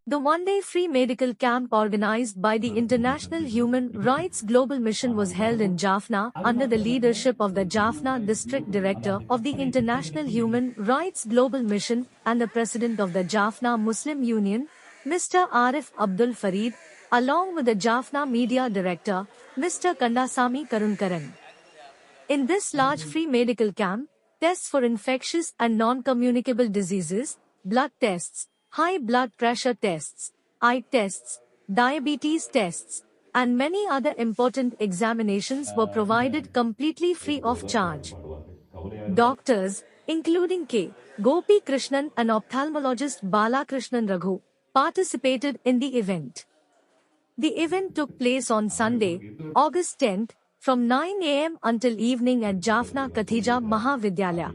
The one-day free medical camp organized by the International Human Rights Global Mission was held in Jaffna under the leadership of the Jaffna District Director of the International Human Rights Global Mission and the President of the Jaffna Muslim Union, Mr. Arif Abdul Fareed, along with the Jaffna Media Director, Mr. Kandasamy Karunkaran. In this large free medical camp, tests for infectious and non-communicable diseases, blood tests, high blood pressure tests, eye tests, diabetes tests, and many other important examinations were provided completely free of charge. Doctors, including K. Gopi Krishnan and ophthalmologist Balakrishnan Raghu, participated in the event. The event took place on Sunday, August 10th, from 9 a.m. until evening at Jaffna Kathija Mahavidyalaya.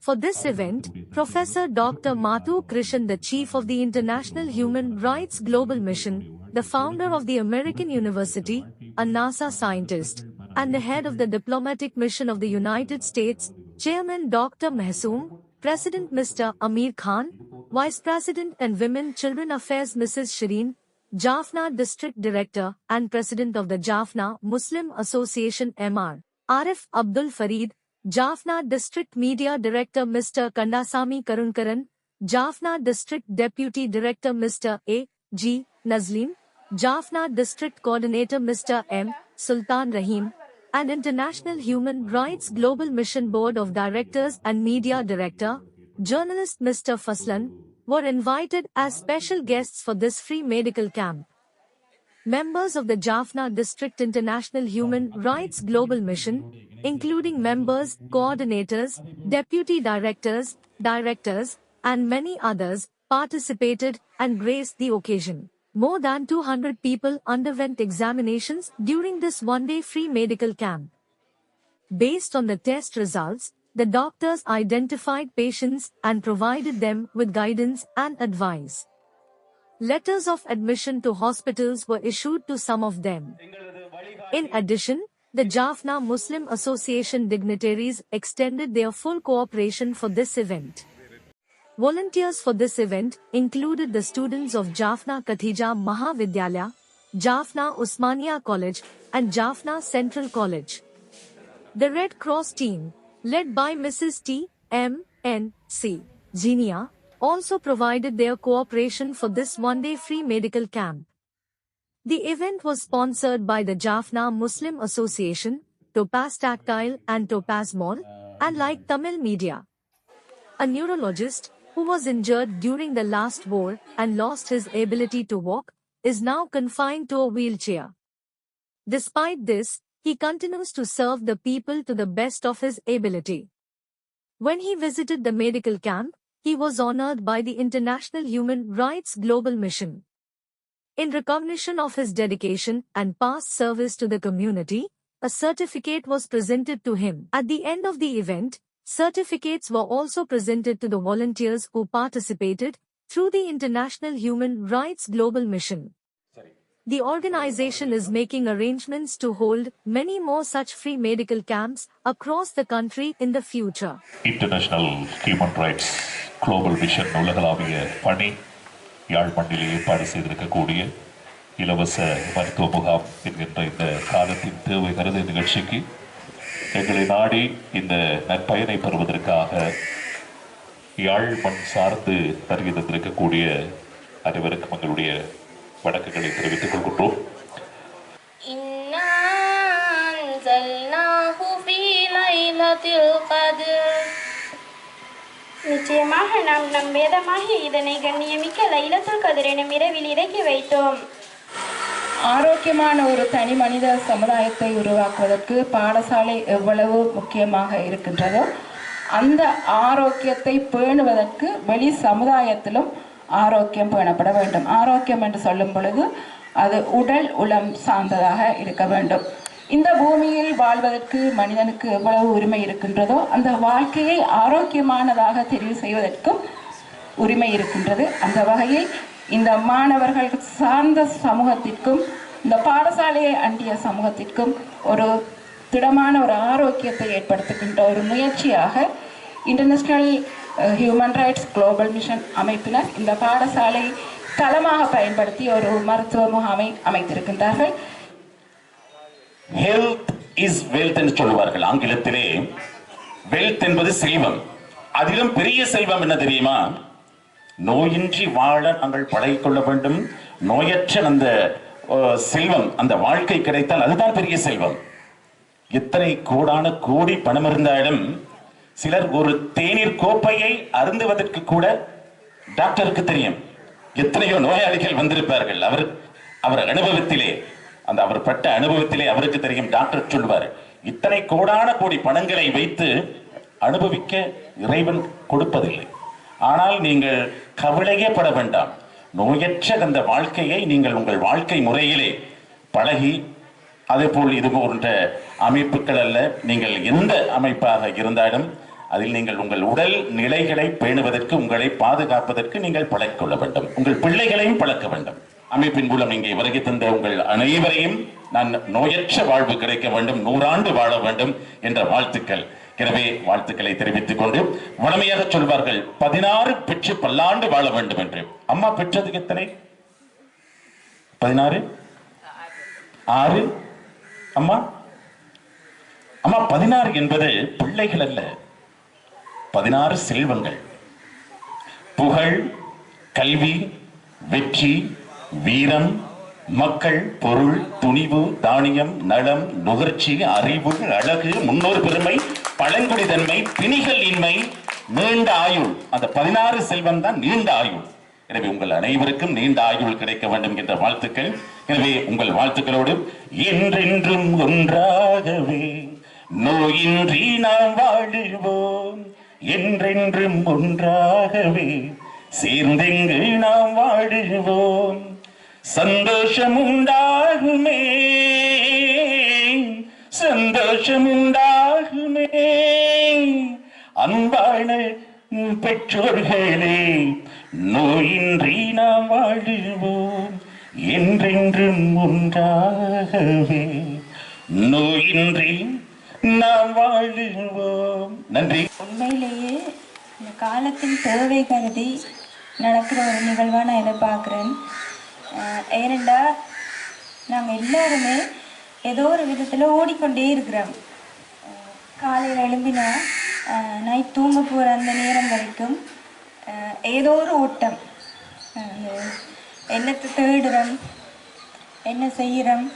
For this event, Professor Dr. Mathu Krishan, the chief of the International Human Rights Global Mission, the founder of the American University, a NASA scientist, and the head of the diplomatic mission of the United States, Chairman Dr. Mehsoom, President Mr. Amir Khan, Vice President and Women Children Affairs Mrs. Shireen, Jaffna District Director and President of the Jaffna Muslim Association Mr. Arif Abdul Fareed, Jaffna District Media Director Mr. Kandasamy Karunkaran, Jaffna District Deputy Director Mr. A. G. Nazlim, Jaffna District Coordinator Mr. M. Sultan Rahim, and International Human Rights Global Mission Board of Directors and Media Director, journalist Mr. Faslan, were invited as special guests for this free medical camp. Members of the Jaffna District International Human Rights Global Mission, including members, coordinators, deputy directors, and many others, participated and graced the occasion. More than 200 people underwent examinations during this one-day free medical camp. Based on the test results, the doctors identified patients and provided them with guidance and advice. Letters of admission to hospitals were issued to some of them. In addition, the Jaffna Muslim Association dignitaries extended their full cooperation for this event. Volunteers for this event included the students of Jaffna Kathija Mahavidyalaya, Jaffna Usmania College, and Jaffna Central College. The Red Cross team, led by Mrs. T. M. N. C. Genia, also provided their cooperation for this one-day free medical camp. The event was sponsored by the Jaffna Muslim Association, Topaz Tactile and Topaz Mall, and Like Tamil Media. A neurologist, who was injured during the last war and lost his ability to walk, is now confined to a wheelchair. Despite this, he continues to serve the people to the best of his ability. When he visited the medical camp, he was honored by the International Human Rights Global Mission. In recognition of his dedication and past service to the community, a certificate was presented to him. At the end of the event, certificates were also presented to the volunteers who participated through the International Human Rights Global Mission. The organization is making arrangements to hold many more such free medical camps across the country in the future. International Human Rights Global Mission உலகளாவிய பணி யாழ்ப்பாணத்திலே ஏற்பாடு செய்திருக்கக்கூடிய இலவச மருத்துவ முகாம் என்கின்ற இந்த காலத்தின் தேவை கருத நிகழ்ச்சிக்கு எங்களை நாடி இந்த நற்பயனை பெறுவதற்காக யாழ் மண் சார்ந்து வருகை தந்திருக்கக்கூடிய அனைவருக்கும் எங்களுடைய வணக்கங்களை தெரிவித்துக் கொள்கின்றோம். நிச்சயமாக நாம் நம் வேதமாகிய இதனை கண்ணியமிக்க லைலத்துல் கத்ர் எனும் இரவில் இறக்கி வைத்தோம். ஆரோக்கியமான ஒரு தனி மனித சமுதாயத்தை உருவாக்குவதற்கு பாடசாலை எவ்வளவு முக்கியமாக இருக்கின்றதோ அந்த ஆரோக்கியத்தை பேணுவதற்கு வெளி சமுதாயத்திலும் ஆரோக்கியம் பேணப்பட வேண்டும். ஆரோக்கியம் என்று சொல்லும் பொழுது அது உடல் உளம் சார்ந்ததாக இருக்க வேண்டும். இந்த பூமியில் வாழ்வதற்கு மனிதனுக்கு எவ்வளவு உரிமை இருக்கின்றதோ அந்த வாழ்க்கையை ஆரோக்கியமானதாக தெரிவு செய்வதற்கும் உரிமை இருக்கின்றது. அந்த வகையில் இந்த மாணவர்கள் சார்ந்த சமூகத்திற்கும் இந்த பாடசாலையை அண்டிய சமூகத்திற்கும் ஒரு திடமான ஒரு ஆரோக்கியத்தை ஏற்படுத்துகின்ற ஒரு முயற்சியாக international human rights global mission அமைப்பினர் இந்த பாடசாலை தளமாக பயன்படுத்தி ஒரு மருத்துவ முகாமை அமைத்திருக்கின்றார்கள். ஹெல்த் இஸ் வெல்த் என்று சொல்லுவார்கள் ஆங்கிலத்திலே. வெல்த் என்பது செல்வம். அதிலும் பெரிய செல்வம் என்ன தெரியுமா? நோயின்றி வாழ நாங்கள் பழகிக்கொள்ள வேண்டும். நோயற்ற அந்த செல்வம், அந்த வாழ்க்கை கிடைத்தால் அதுதான் பெரிய செல்வம். எத்தனை கோடி பணம் இருந்தாலும் சிலர் ஒரு தேநீர் கோப்பையை அருந்துவதற்கு கூட டாக்டருக்கு தெரியும். எத்தனையோ நோயாளிகள் வந்திருப்பார்கள். அவர் அனுபவத்திலே, அவர் பட்ட அனுபவத்திலே அவருக்கு தெரியும். டாக்டர் சொல்வார், இத்தனை கோடி பணங்களை வைத்து அனுபவிக்க இறைவன் கொடுப்பதில்லை. ஆனால் நீங்கள் கவலையே பட வேண்டாம். நோயற்ற அந்த வாழ்க்கையை நீங்கள் உங்கள் வாழ்க்கை முறையிலே பழகி, அதேபோல் இது போன்ற அமைப்புகள் அல்ல, நீங்கள் எந்த அமைப்பாக இருந்தாலும் அதில் நீங்கள் உங்கள் உடல் நிலைகளை பேணுவதற்கு, உங்களை பாதுகாப்பதற்கு நீங்கள் பழக்கிக்கொள்ள வேண்டும். உங்கள் பிள்ளைகளையும் பழக்க வேண்டும். அமைப்பின் மூலம் இங்கே வருகை தந்த உங்கள் அனைவரையும் நான் நோயற்ற வாழ்வு கிடைக்க வேண்டும், 100 ஆண்டு வாழ வேண்டும் என்ற வாழ்த்துக்கள். எனவே வாழ்த்துக்களை தெரிவித்துக் கொண்டு, வளமையாக சொல்வார்கள் 16 பெற்று பல்லாண்டு வாழ வேண்டும் என்று. அம்மா பெற்றதுக்கு எத்தனை? 16 6 அம்மா 16 என்பது பிள்ளைகள் அல்ல, 16 செல்வங்கள். புகழ், கல்வி, வெற்றி, வீரம், மக்கள், பொருள், துணிவு, தானியம், நலம், நுகர்ச்சி, அறிவு, அழகு, முன்னோர் பெருமை, பழங்குடிதன்மை, பிணிகள் இன்மை, நீண்ட ஆயுள். அந்த 16 செல்வம் தான் நீண்ட ஆயுள். எனவே உங்கள் அனைவருக்கும் நீண்ட ஆயுள் கிடைக்க வேண்டும் என்ற வாழ்த்துக்கள். எனவே உங்கள் வாழ்த்துக்களோடு என்றென்றும் ஒன்றாகவே நோயின்றி நாம் வாழுவோம், என்றென்றும் ஒன்றாகவே சேர்ந்தெங்கு நாம் வாழுவோம், சந்தோஷம் உண்டாகுமே, சந்தோஷம் உண்டாகுமே, அன்பான பெற்றோர்களே நோயின்றி நாம் வாழுவோம், என்றென்றும் ஒன்றாகவே நோயின்றி நாம் வாழுவோம். நன்றி. உண்மையிலேயே இந்த காலத்தின் தேவை கருதி நடக்கிற ஒரு நிகழ்வாக நான் இதை பார்க்குறேன். ஏனெண்டா நாங்கள் எல்லாருமே ஏதோ ஒரு விதத்தில் ஓடிக்கொண்டே இருக்கிறோம். காலையில் எழும்பினா நைட் தூங்க போகிற அந்த நேரம் வரைக்கும் ஏதோ ஒரு ஓட்டம். என்னத்தை தேடுறோம், என்ன செய்கிறோம்,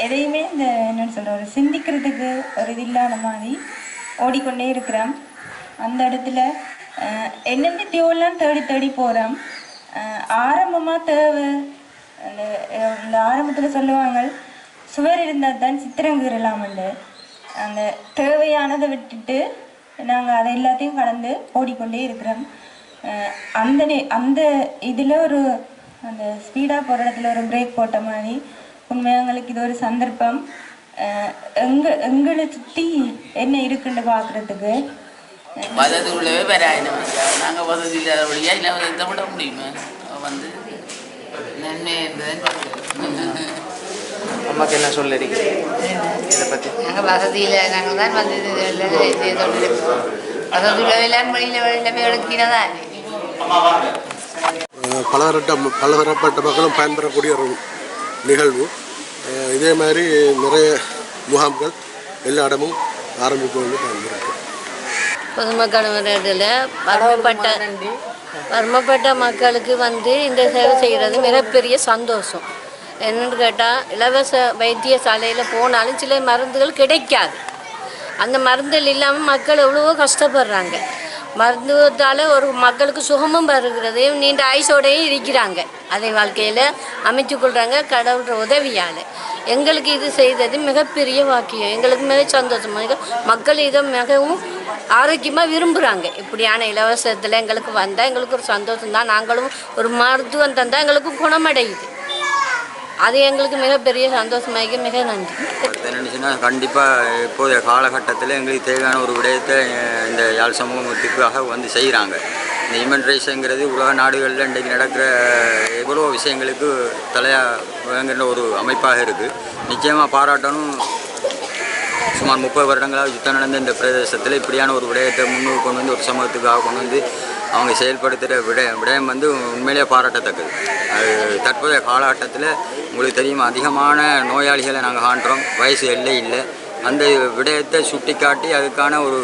எதையுமே இந்த என்னென்னு சொல்கிற ஒரு சிந்திக்கிறதுக்கு ஒரு இது இல்லாத மாதிரி ஓடிக்கொண்டே இருக்கிறோம். அந்த இடத்துல என்னென்னத்தையோலாம் தேடி தேடி போகிறோம். ஆரம்பமாக தேவை, அந்த ஆரம்பத்தில் சொல்லுவாங்க சுவர் இருந்தால் தான் சித்திரங்கீறலாம்னு. அந்த தேவையானதை விட்டுட்டு நாங்கள் அதை எல்லாத்தையும் கடந்து ஓடிக்கொண்டே இருக்கிறோம். அந்த இதில் ஒரு அந்த ஸ்பீடாக போகிற இடத்துல ஒரு பிரேக் போட்ட மாதிரி உண்மையாக எங்களுக்கு இது ஒரு சந்தர்ப்பம். எங்களை சுற்றி என்ன இருக்குன்னு பார்க்குறதுக்கு வசதிக்குள்ளவே வராயினம். நாங்கள் வசதி இல்லாதபடியா இல்லை இதை விட முடியுமா வந்து நன்மை அம்மாக்கு என்ன சொல்லுறீங்க இதை பற்றி? நாங்கள் வசதியில் நாங்கள் தான் வந்து வசதியில் எல்லாம் வெளியில் போய் எடுக்கிறதான். பலதரப்பட்ட மக்களும் பயன்பெறக்கூடிய ஒரு நிகழ்வு. இதே மாதிரி நிறைய முகாம்கள் எல்லா இடமும் ஆரம்பிப்பது பயன்பெறும். பொதுமக்கள் இடத்துல வறுமைப்பட்ட மக்களுக்கு வந்து இந்த சேவை செய்கிறது மிகப்பெரிய சந்தோஷம். என்னென்னு கேட்டால் இலவச வைத்தியசாலையில் போனாலும் சில மருந்துகள் கிடைக்காது. அந்த மருந்துகள் இல்லாமல் மக்கள் எவ்வளவோ கஷ்டப்படுறாங்க. மருத்துவத்தால் ஒரு மக்களுக்கு சுகமும் வருகிறது, நீண்ட ஆயுசோடையும் இருக்கிறாங்க. அதை வாழ்க்கையில் அமைச்சு கொள்கிறாங்க கடவுளோட உதவியால். எங்களுக்கு இது செய்தது மிகப்பெரிய வாக்கியம், எங்களுக்கு மிக சந்தோஷமாக. மக்கள் இதை மிகவும் ஆரோக்கியமாக விரும்புகிறாங்க. இப்படியான இலவசத்தில் எங்களுக்கு வந்தால் எங்களுக்கு ஒரு சந்தோஷம்தான். நாங்களும் ஒரு மருத்துவம் தந்தால் எங்களுக்கு குணமடையுது. அது எங்களுக்கு மிகப்பெரிய சந்தோஷமாக. மிக நன்றி. என்னென்னுச்சுன்னா கண்டிப்பாக இப்போதைய காலகட்டத்தில் எங்களுக்கு தேவையான ஒரு விடயத்தை இந்த யாழ் சமூகத்துக்காக வந்து செய்கிறாங்க. இந்த ஹியூமன் ரைட்ஸுங்கிறது உலக நாடுகளில் இன்றைக்கு நடக்கிற எவ்வளோ விஷயங்களுக்கு தலையாக விளங்குகிற ஒரு அமைப்பாக இருக்குது. நிச்சயமாக பாராட்டணும். சுமார் 30 வருடங்களாக யுத்தம் நடந்த இந்த பிரதேசத்தில் இப்படியான ஒரு விடயத்தை முன்னூறு கொண்டு வந்து ஒரு சமூகத்துக்காக கொண்டு வந்து அவங்க செயல்படுத்துகிற விடயம் வந்து உண்மையிலே பாராட்டத்தக்கது. அது தற்போதைய காலகட்டத்தில் உங்களுக்கு தெரியும், அதிகமான நோயாளிகளை நாங்கள் காண்றோம், வயசு எல்லை இல்லை. அந்த விடயத்தை சுட்டி காட்டி அதுக்கான ஒரு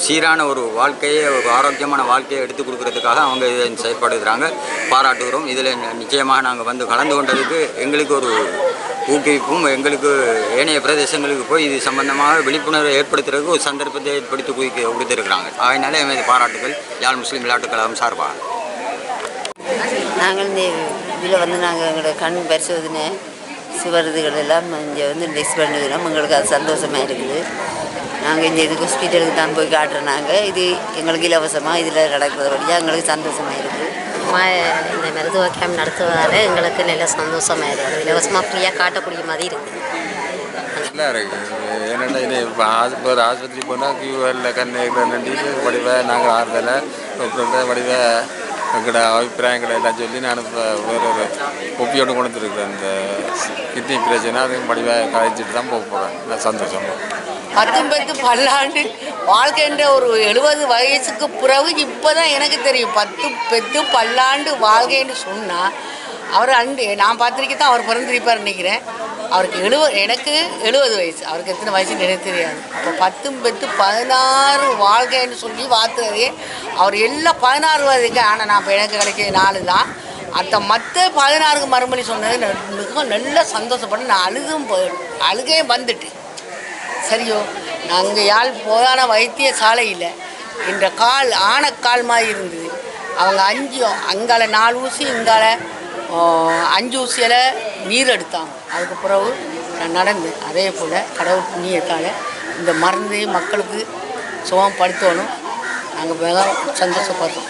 சீரான ஒரு வாழ்க்கையை, ஒரு ஆரோக்கியமான வாழ்க்கையை எடுத்து கொடுக்கறதுக்காக அவங்க இதை செயல்படுத்துகிறாங்க, பாராட்டுகிறோம். இதில் நிச்சயமாக நாங்கள் வந்து கலந்து கொண்டதுக்கு எங்களுக்கு ஒரு ஊக்குவிப்பும், எங்களுக்கு ஏனைய பிரதேசங்களுக்கு போய் இது சம்பந்தமாக விழிப்புணர்வை ஏற்படுத்துறதுக்கு ஒரு சந்தர்ப்பத்தை ஏற்படுத்தி கொடுத்துருக்குறாங்க. அதனால எமது பாராட்டுகள் யாழ் முஸ்லீம் விளையாட்டுக் கழகம் சார்பாக. நாங்கள் இந்த இதில் வந்து நாங்கள் எங்களோட கண் பரிசோதனை சுவருதுகள் எல்லாம் இங்கே வந்து டெஸ்ட் பண்ணுகிறோம். எங்களுக்கு அது சந்தோஷமாக இருக்குது. நாங்கள் இந்த இதுக்கு ஹாஸ்பிட்டலுக்கு தான் போய் காட்டுறோம். நாங்கள் இது எங்களுக்கு இலவசமாக இதில் நடக்கிறது வழியாக எங்களுக்கு சந்தோஷமாக இருக்குது. இந்த மருத்துவ கேம்ப் நடத்துவதால் எங்களுக்கு நல்ல சந்தோஷமாக இருக்குது. இலவசமாக ஃப்ரீயாக காட்டக்கூடிய மாதிரி இருக்குது. நல்லா இருக்குது. ஏன்னா இது இப்போ ஒரு ஆஸ்பத்திரி போனால் கியூவில் கண்ணு நண்டிட்டு வடிவ நாங்கள் ஆறுதலை வடிவ எங்களோட அபிப்பிராயங்களை எல்லாம் சொல்லி நான் இப்போ வேறு ஒரு ஒப்பியோடு கொண்டுருக்குறேன். இந்த கிட்னி பிரச்சனை அதுக்கு வடிவாக கழிச்சிட்டு தான் போக போகிறேன். நான் சந்தோஷமாக 19 பல்லாண்டு வாழ்க்கைன்ற ஒரு 70 வயசுக்கு பிறகு இப்போ தான் எனக்கு தெரியும் 10 பல்லாண்டு வாழ்க்கைன்னு சொன்னால் அவர் நான் பார்த்துருக்கே தான் அவர் பிறந்திருப்பார் நினைக்கிறேன். அவருக்கு எனக்கு 70 வயசு, அவருக்கு எத்தனை வயசுன்னு எனக்கு தெரியாது. இப்போ 10 16 வாழ்க்கைன்னு சொல்லி பார்த்ததே அவர் எல்லாம் 16 வயதுக்கு. ஆனால் நான் இப்போ எனக்கு கிடைக்க 4 தான். அந்த மற்ற 16க்கு மறுமொழி சொன்னது மிக நல்ல சந்தோஷப்பட்டு நான் அழுகே வந்துட்டு. சரியோ, நாங்கள் யாழ் போதான வைத்திய சாலையில் என்ற கால் ஆனக்கால் மாதிரி இருந்தது. அவங்க 5 அங்கால 4 ஊசி இங்கால 5 ஊசியில் நீர் எடுத்தாங்க. அதுக்கு பிறகு நான் நடந்தேன். அதே போல் கடவுள் புண்ணியத்தால் இந்த மருந்து மக்களுக்கு சுகப்படுத்தணும். நாங்கள் மிக சந்தோஷப்படுறோம்.